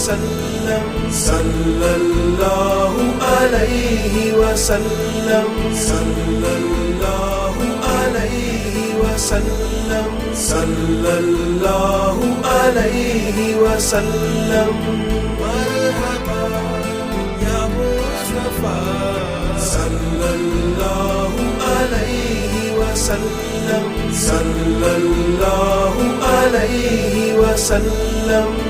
وسلم सल्लल्लाहु अलैहि वसल्लम सल्लल्लाहु अलैहि वसल्लम सल्लल्लाहु अलैहि वसल्लम मरहबा या मुस्तफा सल्लल्लाहु अलैहि वसल्लम सल्लल्लाहु अलैहि वसल्लम